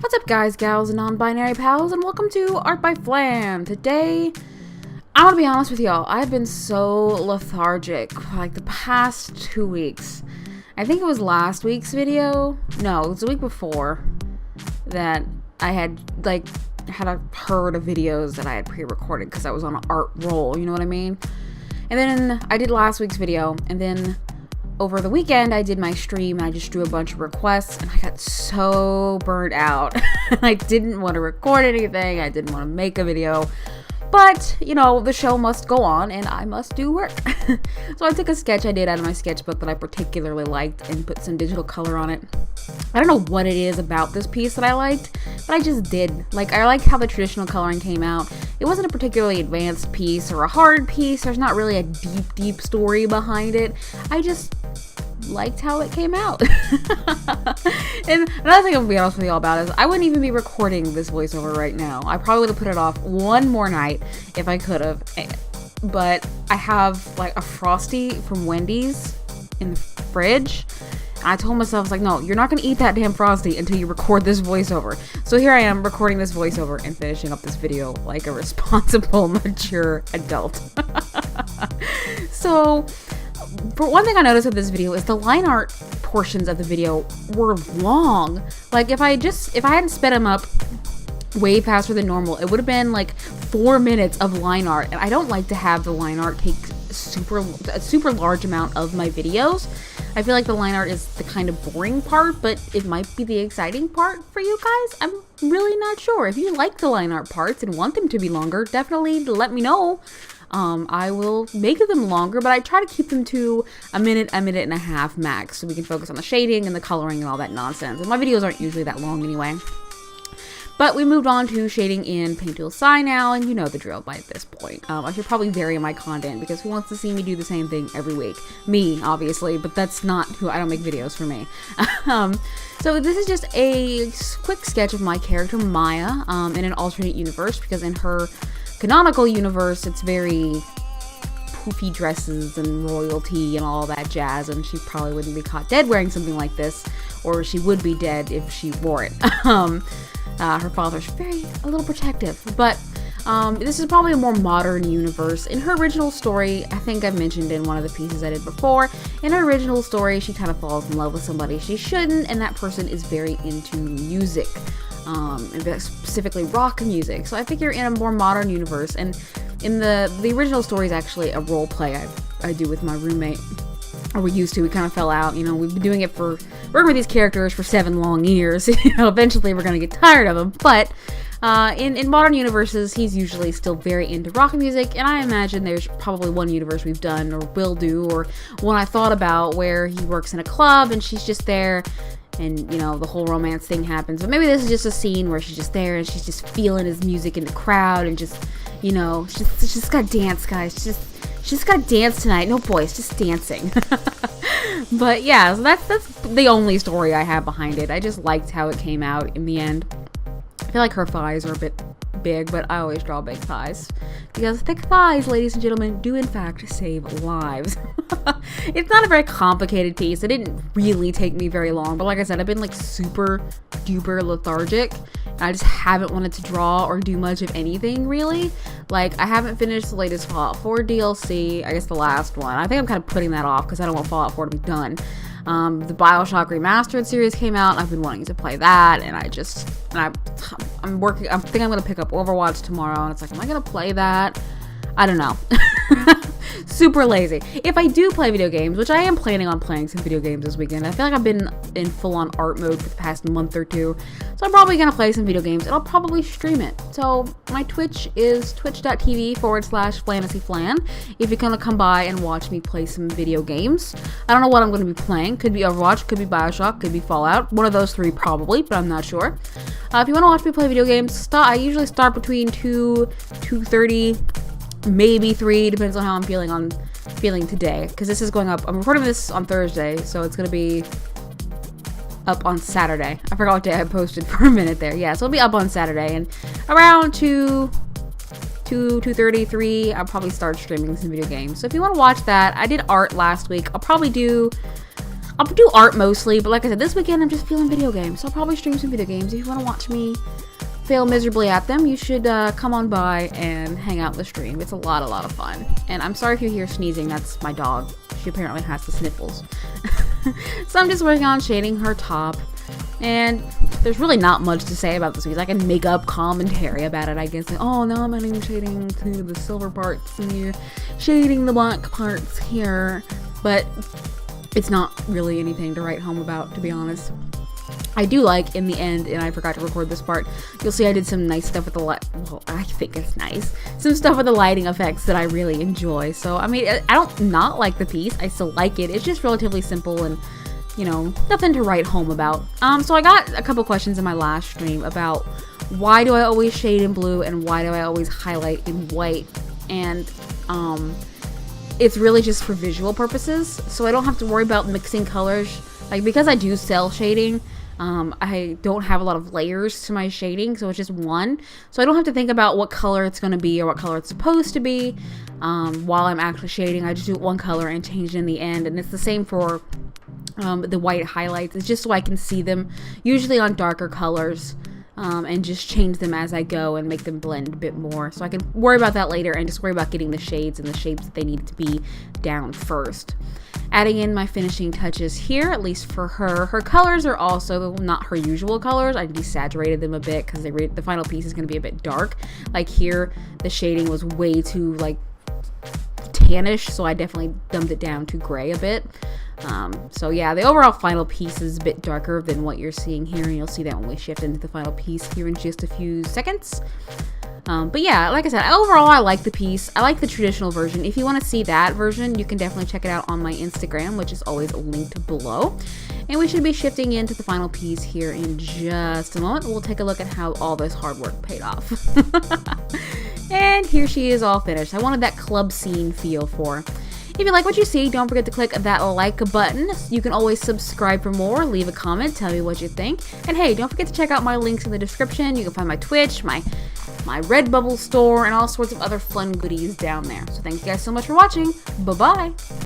What's up, guys, gals, and non-binary pals, and welcome to Art by Flam. Today, I want to be honest with y'all, I've been so lethargic for like the past 2 weeks. I think it was last week's video. No, it was the week before that I had a herd of videos that I had pre-recorded because I was on an art roll, you know what I mean? And then I did last week's video, and then over the weekend, I did my stream, and I just drew a bunch of requests, and I got so burnt out. I didn't want to record anything, I didn't want to make a video, but, you know, the show must go on, and I must do work. So I took a sketch I did out of my sketchbook that I particularly liked, and put some digital color on it. I don't know what it is about this piece that I liked, but I just did. Like, I liked how the traditional coloring came out. It wasn't a particularly advanced piece or a hard piece. There's not really a deep story behind it. I just liked how it came out. And another thing I'm gonna be honest with y'all about is I wouldn't even be recording this voiceover right now. I probably would have put it off one more night if I could have. But I have like a Frosty from Wendy's in the fridge. I told myself, I was like, no, you're not going to eat that damn Frosty until you record this voiceover. So here I am recording this voiceover and finishing up this video like a responsible, mature adult. So, for one thing I noticed with this video is the line art portions of the video were long. Like, if I hadn't sped them up way faster than normal, it would have been like 4 minutes of line art. And I don't like to have the line art take a super large amount of my videos. I feel like the line art is the kind of boring part, but it might be the exciting part for you guys. I'm really not sure. If you like the line art parts and want them to be longer, definitely let me know. I will make them longer, but I try to keep them to a minute and a half max, so we can focus on the shading and the coloring and all that nonsense. And my videos aren't usually that long anyway. But we moved on to shading in Tool SAI now, and you know the drill by this point. I should probably vary my content, because who wants to see me do the same thing every week? Me, obviously, but that's not who, I don't make videos for me. So this is just a quick sketch of my character Maya in an alternate universe, because in her canonical universe, it's very poofy dresses and royalty and all that jazz, and she probably wouldn't be caught dead wearing something like this, or she would be dead if she wore it. Her father's a little protective, but this is probably a more modern universe. In her original story, I think I mentioned in one of the pieces I did before, in her original story, she kind of falls in love with somebody she shouldn't, and that person is very into music, and specifically rock music. So I figure in a more modern universe, and in the original story is actually a role play I do with my roommate. Or we used to. We kind of fell out. You know, we've been doing it working with these characters for 7 long years. You know, eventually we're going to get tired of them. But in modern universes, he's usually still very into rock music. And I imagine there's probably one universe we've done or will do, or one I thought about, where he works in a club and she's just there. And, you know, the whole romance thing happens. But maybe this is just a scene where she's just there and she's just feeling his music in the crowd and just, you know, she's just got to dance, guys. She's got to dance tonight. No boys, just dancing. But yeah, so that's the only story I have behind it. I just liked how it came out in the end. I feel like her thighs are a bit big, but I always draw big thighs, because thick thighs, ladies and gentlemen, do in fact save lives. It's not a very complicated piece. It didn't really take me very long, but like I said, I've been like super duper lethargic. I just haven't wanted to draw or do much of anything, really. Like, I haven't finished the latest Fallout 4 DLC, I guess the last one. I think I'm kind of putting that off because I don't want Fallout 4 to be done. The BioShock Remastered series came out, and I've been wanting to play that, and I think I'm going to pick up Overwatch tomorrow, and it's like, am I going to play that? I don't know. Super lazy. If I do play video games, which I am planning on playing some video games this weekend, I feel like I've been in full-on art mode for the past month or two, so I'm probably going to play some video games, and I'll probably stream it. So my Twitch is twitch.tv/fantasyflan if you're going to come by and watch me play some video games. I don't know what I'm going to be playing. Could be Overwatch, could be BioShock, could be Fallout. One of those 3 probably, but I'm not sure. If you want to watch me play video games, I usually start between 2:30, maybe 3, depends on how I'm feeling today, because this is going up. I'm recording this on Thursday, so it's going to be up on Saturday. I forgot what day I posted for a minute there. Yeah, so it'll be up on Saturday, and around 2:30, 3, I'll probably start streaming some video games. So if you want to watch that, I did art last week. I'll probably do I'll do art mostly, but like I said, this weekend I'm just feeling video games, so I'll probably stream some video games. If you want to watch me fail miserably at them, you should come on by and hang out in the stream. It's a lot of fun. And I'm sorry if you hear sneezing, that's my dog. She apparently has the sniffles. So I'm just working on shading her top, and there's really not much to say about this piece. I can make up commentary about it, I guess. Like, oh, now I'm adding shading to the silver parts and you're shading the black parts here. But it's not really anything to write home about, to be honest. I do like, in the end, and I forgot to record this part, you'll see I did some nice stuff with the light. Well, I think it's nice. Some stuff with the lighting effects that I really enjoy. So, I mean, I don't not like the piece. I still like it. It's just relatively simple and, you know, nothing to write home about. So I got a couple questions in my last stream about why do I always shade in blue and why do I always highlight in white. And, it's really just for visual purposes. So I don't have to worry about mixing colors. Like, because I do sell shading, I don't have a lot of layers to my shading, so it's just one. So I don't have to think about what color it's going to be or what color it's supposed to be while I'm actually shading. I just do one color and change it in the end. And it's the same for the white highlights. It's just so I can see them, usually on darker colors, and just change them as I go and make them blend a bit more. So I can worry about that later and just worry about getting the shades and the shapes that they need to be down first. Adding in my finishing touches here, at least for her. Her colors are also not her usual colors. I desaturated them a bit because the final piece is going to be a bit dark. Like here, the shading was way too like tannish, so I definitely dumbed it down to gray a bit. So yeah, the overall final piece is a bit darker than what you're seeing here, and you'll see that when we shift into the final piece here in just a few seconds. But yeah, like I said, overall I like the piece. I like the traditional version. If you want to see that version, you can definitely check it out on my Instagram, which is always linked below. And we should be shifting into the final piece here in just a moment. We'll take a look at how all this hard work paid off. And here she is all finished. I wanted that club scene feel for her. If you like what you see, don't forget to click that like button. You can always subscribe for more, leave a comment, tell me what you think. And hey, don't forget to check out my links in the description. You can find my Twitch, my Redbubble store, and all sorts of other fun goodies down there. So thank you guys so much for watching. Bye-bye.